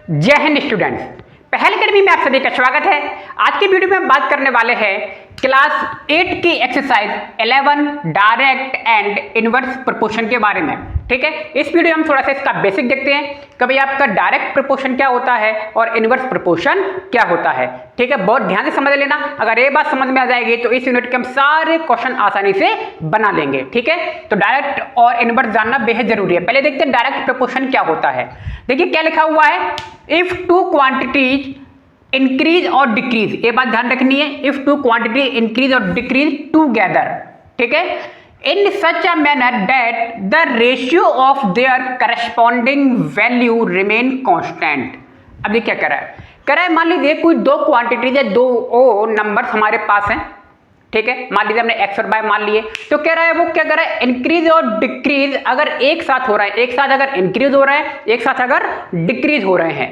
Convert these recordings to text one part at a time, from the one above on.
जय हिंद स्टूडेंट्स, पहल अकेडमी में आप सभी का स्वागत है। आज की वीडियो में हम बात करने वाले हैं क्लास 8 की exercise 11 direct and inverse proportion के बारे में। ठीक है, इस वीडियो में हम थोड़ा सा इसका बेसिक देखते हैं कि भाई आपका डायरेक्ट प्रोपोर्शन क्या होता है और इनवर्स प्रोपोर्शन क्या होता है। ठीक है, बहुत ध्यान से समझ लेना। अगर ये बात समझ में आ जाएगी तो इस यूनिट के हम सारे क्वेश्चन आसानी से बना लेंगे। ठीक है, तो डायरेक्ट और इनवर्स जानना बेहद जरूरी है। पहले देखते हैं डायरेक्ट प्रोपोर्शन क्या होता है। देखिए क्या लिखा हुआ है, इफ टू क्वांटिटीज इंक्रीज और डिक्रीज, ये बात ध्यान रखनी है। इफ टू क्वांटिटी इंक्रीज और डिक्रीज टूगेदर, ठीक है, in such a manner that the ratio of their corresponding value remain constant. अब ये क्या कह रहा है, मान लीजिए कोई दो क्वांटिटीज है, दो नंबर्स हमारे पास हैं। ठीक है, मान लीजिए हमने एक्स और वाई मान लिए, तो कह रहा है वो क्या कर रहा है, इंक्रीज और डिक्रीज अगर एक साथ हो रहा है, एक साथ अगर इंक्रीज हो रहा है, एक साथ अगर डिक्रीज हो रहे हैं,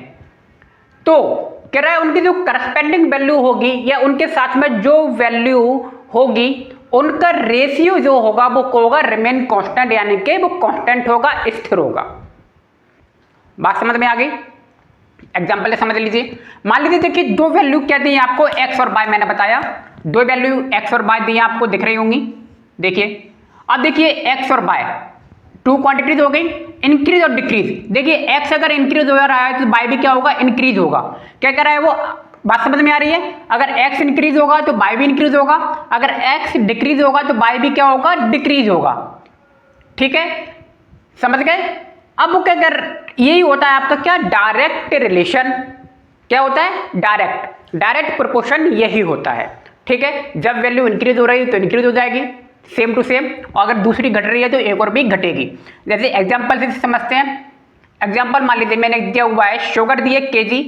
तो कह रहा है उनकी जो करस्पेंडिंग वैल्यू होगी या उनके साथ में जो वैल्यू होगी उनका रेशियो जो होगा वो होगा रिमेन कांस्टेंट, यानी कि वो कांस्टेंट होगा, स्थिर होगा। बात समझ में आ गई? एग्जांपल समझ लीजिए। मान लीजिए देखिए दो वैल्यू क्या दी है आपको, एक्स और वाई, मैंने बताया दो वैल्यू एक्स और वाई दी है आपको, दिख रही होंगी। देखिए अब देखिए एक्स और वाई टू क्वांटिटीज हो गई, इंक्रीज और डिक्रीज। देखिए एक्स अगर इंक्रीज हो रहा है तो वाई भी क्या होगा, इंक्रीज होगा। क्या कह रहा है वो, बात समझ में आ रही है? अगर एक्स इंक्रीज होगा तो वाई भी इंक्रीज होगा, अगर एक्स डिक्रीज होगा तो वाई भी क्या होगा, डिक्रीज होगा। ठीक है, समझ गए? अब वो क्या कर, यही होता है आपका क्या, डायरेक्ट रिलेशन। क्या होता है, डायरेक्ट प्रोपोर्शन यही होता है। ठीक है, जब वैल्यू इंक्रीज हो रही है तो इंक्रीज हो जाएगी सेम टू सेम, और अगर दूसरी घट रही है तो एक और भी घटेगी। जैसे एग्जांपल से समझते हैं। एग्जांपल मान लीजिए मैंने दिया हुआ है, शुगर दिए केजी,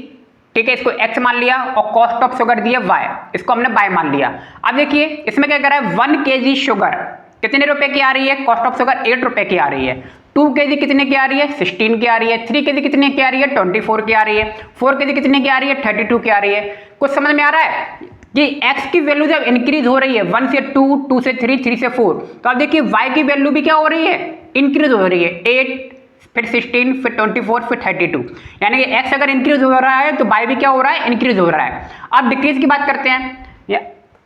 ठीक है, इसको एक्स मान लिया, और कॉस्ट ऑफ शुगर दिया वाई, इसको हमने वाई मान लिया। अब देखिए इसमें क्या कर रहा है, 1 kg शुगर कितने रुपए की आ रही है, कॉस्ट ऑफ शुगर 8 रुपए की आ रही है। 2 kg कितने की आ रही है, 16 की आ रही है। 3 kg कितने की आ रही है, 24 की आ रही है। 4 kg कितने की आ रही है, 32 की आ रही है। कुछ समझ में आ रहा है कि x की वैल्यू जब इंक्रीज हो रही है 1 से 2, 2 से 3, 3 से 4, तो अब देखिए y की वैल्यू भी क्या हो रही है, इंक्रीज हो रही है। 8, फिर 16, फिर 24, फिर 32, यानी कि x अगर इंक्रीज हो रहा है तो y भी क्या हो रहा है, इंक्रीज हो रहा है। अब डिक्रीज की बात करते हैं,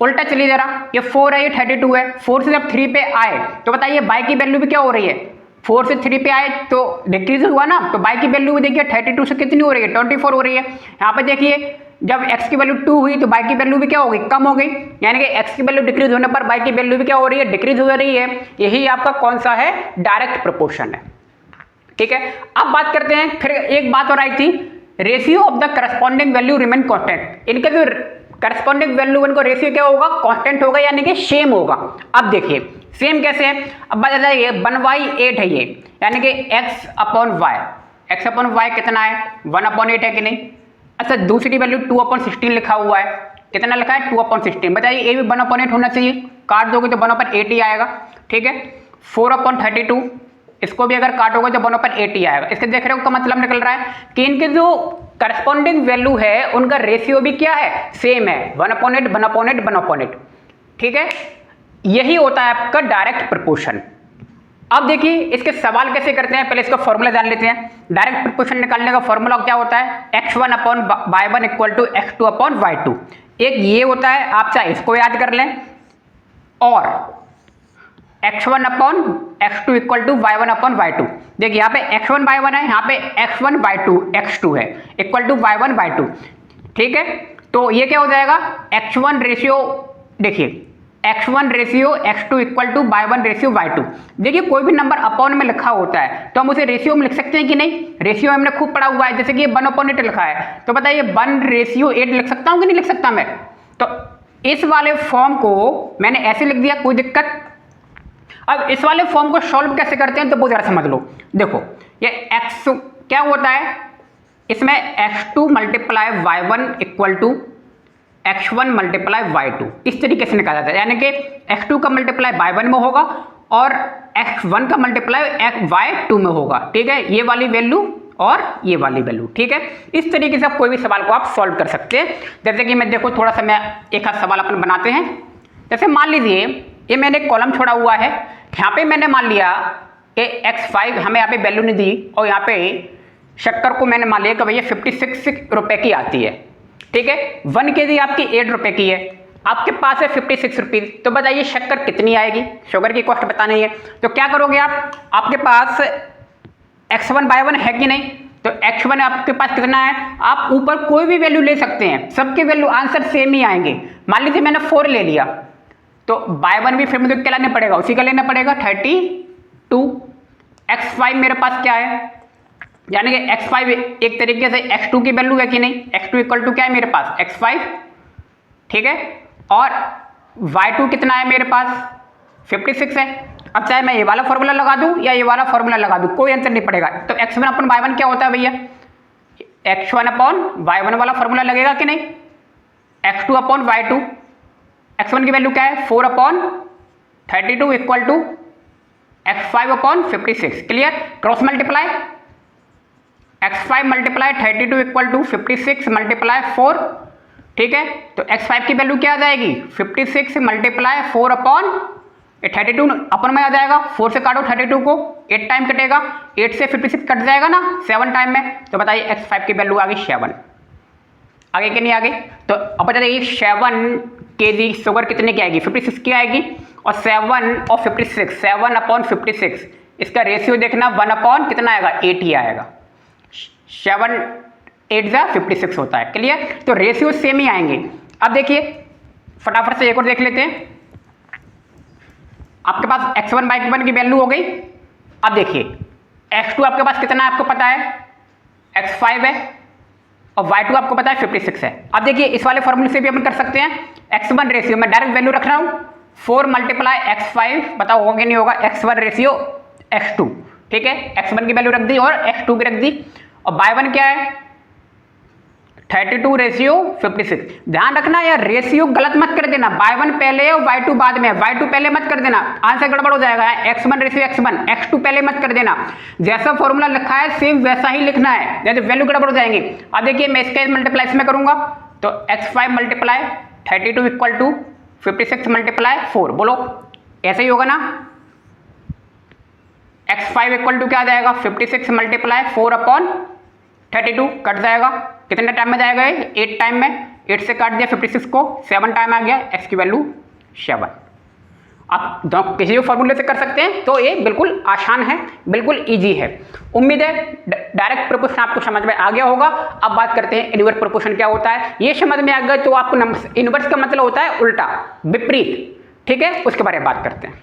उल्टा चलिए जरा, ये 4 है, ये 32 है। 4 से जब 3 पे आए तो बताइए y की वैल्यू भी क्या हो रही है, 4 से 3 पे आए तो डिक्रीज हुआ ना, तो y की वैल्यू देखिए 32 से कितनी हो रही है, 24 हो रही है। यहाँ पे देखिए जब x की वैल्यू 2 हुई तो y की वैल्यू भी क्या हो गई, कम हो गई, यानी कि x की वैल्यू डिक्रीज होने पर y की वैल्यू भी क्या हो रही है, डिक्रीज हो रही है। यही आपका कौन सा है, डायरेक्ट प्रोपोर्शन है। ठीक है, अब बात करते हैं, फिर एक बात और आई थी, ratio of the corresponding value remain constant. इनका जो करस्पॉन्डिंग वैल्यू इनको रेशियो क्या होगा, कांस्टेंट होगा, यानी कि सेम होगा। अब देखिए सेम कैसे है, अब बात आता है 1/8 है ये, यानी कि x अपॉन वाई कितना है, 1/8 है कि नहीं। अच्छा, दूसरी वैल्यू 2/16 लिखा हुआ है, कितना लिखा है, 2/16। बताइए ये भी 1/8 होना चाहिए, काट दोगे तो 1/8 ही आएगा। ठीक है, 4/32, इसको भी अगर काटोगे तो 1/8 ही आएगा। इसके देख रहे हो का मतलब निकल रहा है कि इनके जो करस्पॉन्डिंग वैल्यू है उनका रेशियो भी क्या है, सेम है, 1/8, 1/8, 1/8। ठीक है, यही होता है आपका डायरेक्ट प्रोपोर्शन। अब देखिए इसके सवाल कैसे करते हैं, पहले इसका फॉर्मूला जान लेते हैं। डायरेक्ट प्रोपोर्शन निकालने का फॉर्मूला क्या होता है, x1/y1 = x2/y2। एक ये होता है, आप चाहे इसको याद कर लें, और x1/x2 = y1/y2। देखिए यहाँ पे x1 y1 है, यहाँ पे x1 y2 x2 है, इक्वल टू y1 y2। ठीक है, तो ये क्या हो जाएगा, x1 रेशियो, देखिए x1 ratio x2 = y1 ratio y2। देखिए कोई भी नंबर अपॉन में लिखा होता है तो हम उसे रेशियो में लिख सकते हैं कि नहीं, रेशियो हमने खूब पढ़ा हुआ है। जैसे कि 1/8 लिखा है तो बताइए 1/8 लिख सकता हूँ कि नहीं लिख सकता मैं। तो इस वाले फॉर्म को मैंने ऐसे लिख दिया, कोई दिक्कत। अब इस वाले फॉर्म को सॉल्व कैसे करते हैं तो वो जरा समझ लो। देखो ये x क्या होता है, इसमें x2 × y1 = x1 × y2, इस तरीके से निकाला जाता है, यानी कि x2 का मल्टीप्लाई y1 में होगा और x1 का मल्टीप्लाई y2 में होगा। ठीक है, ये वाली वैल्यू और ये वाली वैल्यू। ठीक है, इस तरीके से आप कोई भी सवाल को आप सॉल्व कर सकते हैं। जैसे कि मैं देखो थोड़ा सा मैं एक आध सवाल अपन बनाते हैं। जैसे मान लीजिए ये मैंने कॉलम छोड़ा हुआ है, यहाँ पे मैंने मान लिया कि x5 हमें यहाँ पे वैल्यू नहीं दी और यहाँ पे शक्कर को मैंने मान लिया कि भैया 56 रुपए की आती है, ठीक है। 1 kg आपकी 8 रुपए की है, आपके पास है 56 रुपीज़, तो बताइए शक्कर कितनी आएगी, शुगर की कॉस्ट बतानी है। तो क्या करोगे आप, आपके पास x1 by 1 है कि नहीं, तो x1 आपके पास कितना है, आप ऊपर कोई भी वैल्यू ले सकते हैं, सबके वैल्यू आंसर सेम ही आएंगे। मान लीजिए मैंने 4 ले लिया, तो बाय 1 भी फिर मुझे क्या लेना पड़ेगा, उसी का लेना पड़ेगा 32। x5 मेरे पास क्या है, यानी कि x5 एक तरीके से x2 की वैल्यू है कि नहीं, x2 इक्वल टू क्या है मेरे पास x5, ठीक है। और y2 कितना है मेरे पास 56 है। अब चाहे मैं ये वाला फॉर्मूला लगा दूं या ये वाला फॉर्मूला लगा दूं, कोई अंतर नहीं पड़ेगा। तो x1 अपन y1 क्या होता है भैया, x1 अपॉन y1 वाला फॉर्मूला लगेगा कि नहीं, x2 अपॉन y2, x1 की वैल्यू क्या है 4 upon 32 equal to x5 upon 56, clear. Cross multiply, x5 multiply 32 equal to 56 multiply 4, ठीक है। तो x5 की वैल्यू क्या आ जाएगी 56 मल्टीप्लाई 4 अपॉन 32 अपन में आ जाएगा, 4 से काटो 32 को, 8 टाइम कटेगा, 8 से 56 कट जाएगा ना 7 टाइम में, तो बताइए x5 की वैल्यू आ गई 7। आगे कि नहीं आगे, तो अब बता देखिए 7 kg शुगर कितने की आएगी 56 की आएगी, और 7 और 56 7 अपॉन 56 इसका रेशियो देखना 1 अपॉन कितना आएगा 8 ही आएगा, 7 8 जा 56 होता है, क्लियर। तो रेशियो सेम ही आएंगे। अब देखिए फटाफट से एक और देख लेते हैं, आपके पास x1 by 1 की वैल्यू हो गई। अब देखिए x2 आपके पास कितना है आपको पता है x5 है, और y2 आपको पता है 56 है। अब देखिए इस वाले फॉर्मूले से भी अपन कर सकते हैं, x1 रेशियो मैं डायरेक्ट वैल्यू रख रहा हूँ 4 मल्टीप्लाई x5, बताओ होगा कि नहीं होगा, x1 रेशियो x2, ठीक है। x1 की वैल्यू रख दी और x2 की रख दी, और by 1 क्या है 32 रेशियो 56। ध्यान रखना यार रेशियो गलत मत कर देना, by 1 पहले और y2 बाद में, y2 पहले मत कर देना, आंसर गड़बड़ हो जाएगा। x1 रेशियो x1, x2 पहले मत कर देना, जैसा फॉर्मूला लिखा है सेम वैसा ही लिखना है, जैसे वैल्यू गड़बड़ हो जाएंगे। अब देखिए मैं इसके मल्टीप्लाई इसमें करूंगा, तो x5 multiply 32 equal to 56 multiply 4, बोलो ऐसे ही होगा ना, x5 इक्वल टू क्या आ जाएगा 56 मल्टीप्लाई 4 अपॉन 32, कट जाएगा, कितने टाइम में जाएगा 8 टाइम में, 8 से काट दिया 56 को, 7 टाइम आ गया, x की वैल्यू 7। आप किसी भी फॉर्मूले से कर सकते हैं, तो ये बिल्कुल आसान है, बिल्कुल इजी है। उम्मीद है डायरेक्ट प्रोपोर्शन आपको समझ में आ गया होगा। अब बात करते हैं इनवर्स प्रोपोर्शन क्या होता है, ये समझ में आ गया तो आपको इनवर्स का मतलब होता है उल्टा, विपरीत, ठीक है, उसके बारे में बात करते हैं।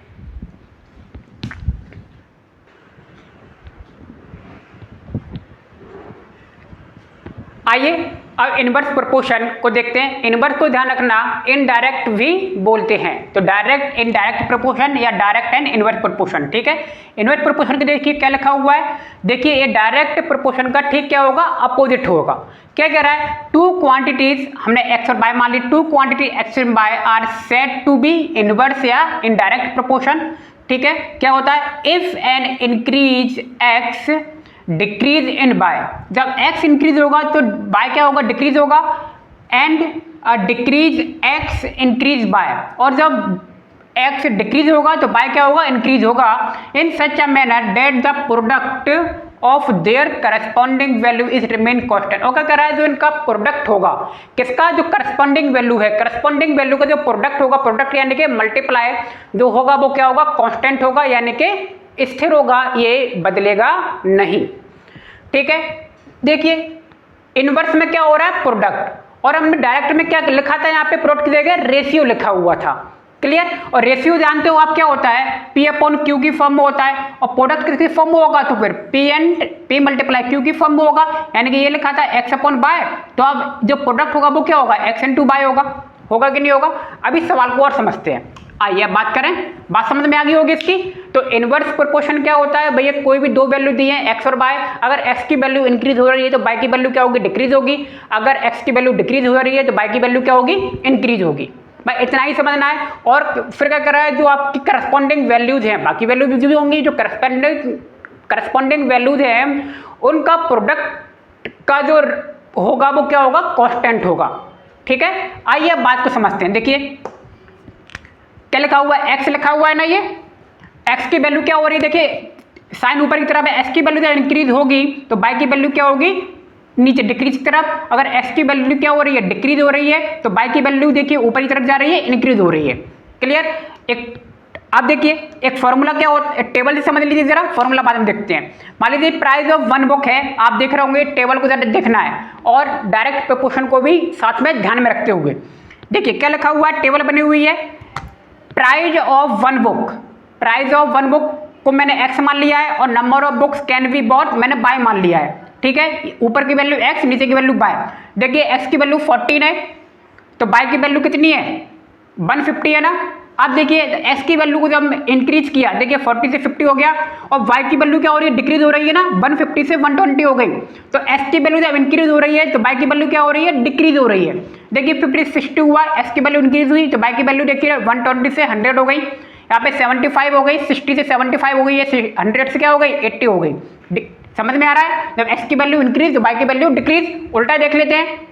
आइए अब इनवर्स प्रोपोर्शन को देखते हैं। इनवर्स को ध्यान रखना इनडायरेक्ट भी बोलते हैं, तो डायरेक्ट इनडायरेक्ट प्रोपोर्शन या डायरेक्ट एंड इनवर्स प्रोपोर्शन, ठीक है। इनवर्स प्रोपोर्शन के देखिए क्या लिखा हुआ है, देखिए ये डायरेक्ट प्रोपोर्शन का ठीक क्या होगा अपोजिट होगा। क्या कह रहा है, टू क्वांटिटीज, हमने एक्स और वाई मान ली, two quantity x and y are said to be inverse या इनडायरेक्ट प्रोपोर्शन, ठीक है। क्या होता है, if an increase x decrease in y, जब x इंक्रीज होगा तो बाय क्या होगा डिक्रीज होगा, and decrease x increase y, और जब x डिक्रीज होगा तो बाय क्या होगा इंक्रीज होगा, in such a manner that the product of their corresponding value is remain constant. और क्या कह रहा है, जो इनका प्रोडक्ट होगा, किसका, जो करस्पॉन्डिंग वैल्यू है, करस्पॉन्डिंग वैल्यू का जो प्रोडक्ट होगा, प्रोडक्ट यानी कि मल्टीप्लाई जो होगा वो क्या होगा कांस्टेंट होगा, यानी कि स्थिर होगा, ये बदलेगा नहीं, ठीक है। देखिए इनवर्स में क्या हो रहा है प्रोडक्ट, और हमने डायरेक्ट में क्या लिखा था, यहाँ पे प्रोडक्ट की जगह रेशियो लिखा हुआ था, क्लियर। और रेशियो जानते हो आप क्या होता है, P अपॉन Q की फॉर्म में होता है, और प्रोडक्ट किसकी फॉर्म में होगा तो फिर P मल्टीप्लाई Q की फॉर्म में होगा, यानी कि ये लिखा था x अपॉन बाय, तो अब जो प्रोडक्ट होगा वो क्या होगा x इंटू बाय होगा कि नहीं होगा। अभी सवाल को और समझते हैं, आइए अब बात करें, बात समझ में आ गई होगी इसकी। तो इनवर्स प्रोपोर्शन क्या होता है भैया, कोई भी दो वैल्यू दी है x और y, अगर x की वैल्यू इंक्रीज हो रही है तो y की वैल्यू क्या होगी डिक्रीज होगी, अगर x की वैल्यू डिक्रीज हो रही है तो y की वैल्यू क्या होगी इंक्रीज होगी, भाई इतना ही समझना है। और फिर क्या कर रहा है, जो आपकी करस्पॉन्डिंग वैल्यूज हैं, बाकी वैल्यूज भी होंगी, जो करस्पॉन्डिंग वैल्यूज हैं उनका प्रोडक्ट का जो होगा वो क्या होगा कांस्टेंट होगा, ठीक है। आइए अब बात को समझते हैं। देखिए क्या लिखा हुआ है, x लिखा हुआ है ना, ये x की वैल्यू क्या हो रही है, देखिए साइन ऊपर की तरफ है, एक्स की वैल्यू जब इंक्रीज होगी तो बाई की वैल्यू क्या होगी, नीचे डिक्रीज की तरफ। अगर एक्स की वैल्यू क्या हो रही है, डिक्रीज हो रही है, तो बाई की वैल्यू देखिए ऊपर की तरफ जा रही है, इंक्रीज हो रही है। क्लियर। एक आप देखिए एक फॉर्मूला क्या होता है, टेबल से समझ लीजिए जरा, फॉर्मूला बाद में देखते हैं। मान लीजिए प्राइस ऑफ वन बुक है, आप देख रहे होंगे, टेबल को जरा देखना है और डायरेक्ट प्रोपोर्शन को भी साथ में ध्यान में रखते हुए देखिए क्या लिखा हुआ है, टेबल बनी हुई है, price of one book, price of one book को मैंने एक्स मान लिया है और number of books can be bought मैंने बाय मान लिया है। ठीक है, ऊपर की वैल्यू एक्स, नीचे की वैल्यू बाय। देखिए एक्स की वैल्यू 14 है तो बाय की वैल्यू कितनी है, 150 है ना। अब देखिए एक्स की वैल्यू को जब इंक्रीज किया, देखिए 40 से 50 हो गया, और वाई की वैल्यू क्या हो रही है, डिक्रीज हो रही है ना, 150 से 120 हो गई। तो एक्स की वैल्यू जब इंक्रीज हो रही है तो वाई की वैल्यू क्या हो रही है, डिक्रीज हो रही है। देखिए 50 से 60 हुआ, एक्स की वैल्यू इंक्रीज हुई तो वाई की वैल्यू देखिए 120 से 100 हो गई, यहाँ पे 75 हो गई, 60 से 75 हो गई है, 100 से क्या हो गई, 80 हो गई। समझ में आ रहा है, जब एक्स की वैल्यू इंक्रीज तो वाई की वैल्यू डिक्रीज। उल्टा देख लेते हैं,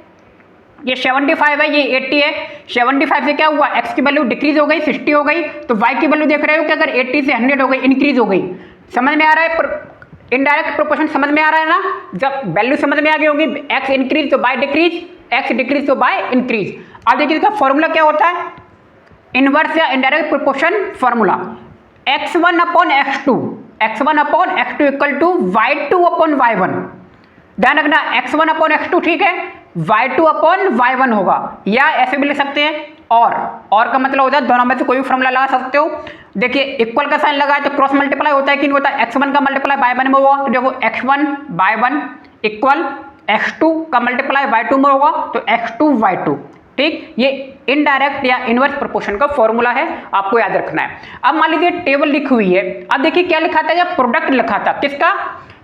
ये 75 है, ये 80 है, 75 से क्या हुआ, एक्स की वैल्यू डिक्रीज हो गई, 60 हो गई, तो वाई की वैल्यू देख रहे हो कि अगर 80 से 100 हो गई, इंक्रीज हो गई। समझ में आ रहा है, इनडायरेक्ट प्रोपोर्शन समझ में आ रहा है ना। जब वैल्यू समझ में आ गई होगी, एक्स इंक्रीज तो बाय डिक्रीज, एक्स डिक्रीज तो बाय इंक्रीज। अब देखिए इसका फॉर्मूला क्या होता है, इनवर्स या indirect proportion formula, x1 upon x2, x1 upon x2 equal to y2 upon y1। ध्यान रखना x1 अपॉन x2, ठीक है, y2 अपॉन y1 होगा, या ऐसे भी लिख सकते हैं और का मतलब होता है दोनों में से कोई भी फॉर्मूला लगा सकते हो। देखिए इक्वल का साइन लगा है तो क्रॉस मल्टीप्लाई होता है कि नहीं होता है, x1 का मल्टीप्लाई y1 में होगा तो देखो x1 y1 इक्वल x2 का मल्टीप्लाई y2 में होगा तो x2 y2। ठीक, ये इनडायरेक्ट या इनवर्स प्रोपोर्शन का फॉर्मूला है, आपको याद रखना है। अब मान लीजिए टेबल लिखी हुई है, अब देखिए क्या लिखा था, जब प्रोडक्ट लिखा था किसका,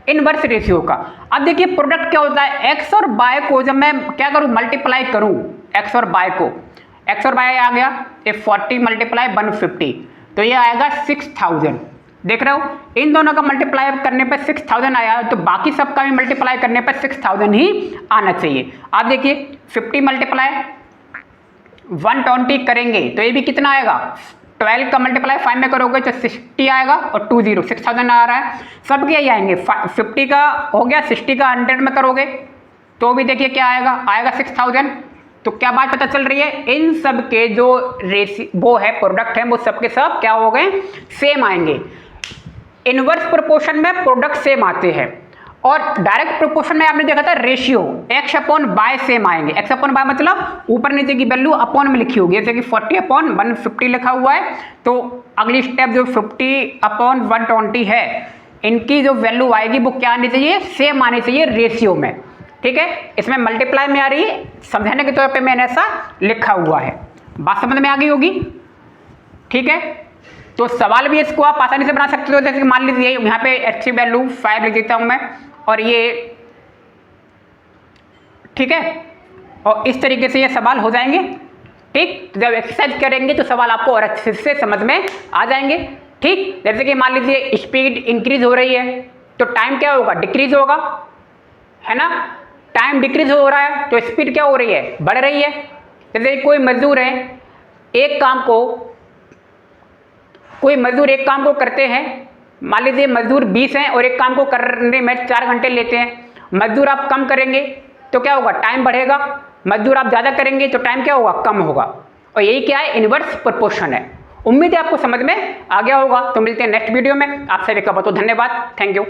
इनवर्स रेशियो का। अब देखिए प्रोडक्ट क्या होता है, एक्स और बाय को जब मैं क्या करूं, मल्टीप्लाई करूं, एक्स और बाय को, एक्स और बाय आ गया ये 40 मल्टीप्लाई 150 तो ये आएगा 6000। देख रहे हो, इन दोनों का मल्टीप्लाई करने पर 6000 आया तो बाकी सबका भी मल्टीप्लाई करने पर 6000 ही आना चाहिए। आप देखिए 50 मल्टीप्लाई 120 करेंगे तो ये भी कितना आएगा, 12 का मल्टीप्लाई 5 में करोगे तो 60 आएगा और 20 6000 आ रहा है, सब के यही आएंगे। 50 का हो गया, 60 का 100 में करोगे तो भी देखिए क्या आएगा 6000। तो क्या बात पता चल रही है, इन सब के जो वो है प्रोडक्ट है वो सब के सब क्या हो गए, सेम आएंगे। इनवर्स प्रोपोर्शन में प्रोडक्ट सेम आते हैं और डायरेक्ट प्रोपोर्शन में आपने देखा था ratio x upon bye same आएंगे। एक्स अपॉन बाय मतलब ऊपर नीचे की वैल्यू अपॉन में लिखी होगी, जैसे कि 40 अपॉन 150 लिखा हुआ है तो अगली स्टेप जो 50 अपॉन 120 है, इनकी जो वैल्यू आएगी वो क्या आनी चाहिए, सेम आनी चाहिए रेशियो में। ठीक है, इसमें मल्टीप्लाई में आ रही है, समझाने के तौर पर मैंने ऐसा लिखा हुआ है, बात समझ में आ गई होगी। ठीक है, तो सवाल भी इसको आप आसानी से बना सकते हो, जैसे कि मान लीजिए यहाँ पे एक्स की वैल्यू 5 लिख देता हूँ मैं और ये, ठीक है, और इस तरीके से ये सवाल हो जाएंगे। ठीक, जब एक्सरसाइज करेंगे तो सवाल आपको और अच्छे से समझ में आ जाएंगे। ठीक, जैसे कि मान लीजिए स्पीड इंक्रीज हो रही है तो टाइम क्या होगा, डिक्रीज होगा, है ना। टाइम डिक्रीज हो रहा है तो स्पीड क्या हो रही है, बढ़ रही है। जैसे कोई मजदूर है, कोई मजदूर एक काम को करते हैं, मान लीजिए मजदूर 20 हैं और एक काम को करने में 4 घंटे लेते हैं। मजदूर आप कम करेंगे तो क्या होगा, टाइम बढ़ेगा, मजदूर आप ज़्यादा करेंगे तो टाइम क्या होगा, कम होगा। और यही क्या है, इनवर्स प्रोपोर्शन है। उम्मीद है आपको समझ में आ गया होगा। तो मिलते हैं नेक्स्ट वीडियो में, आप सभी का बहुत बहुत धन्यवाद, थैंक यू।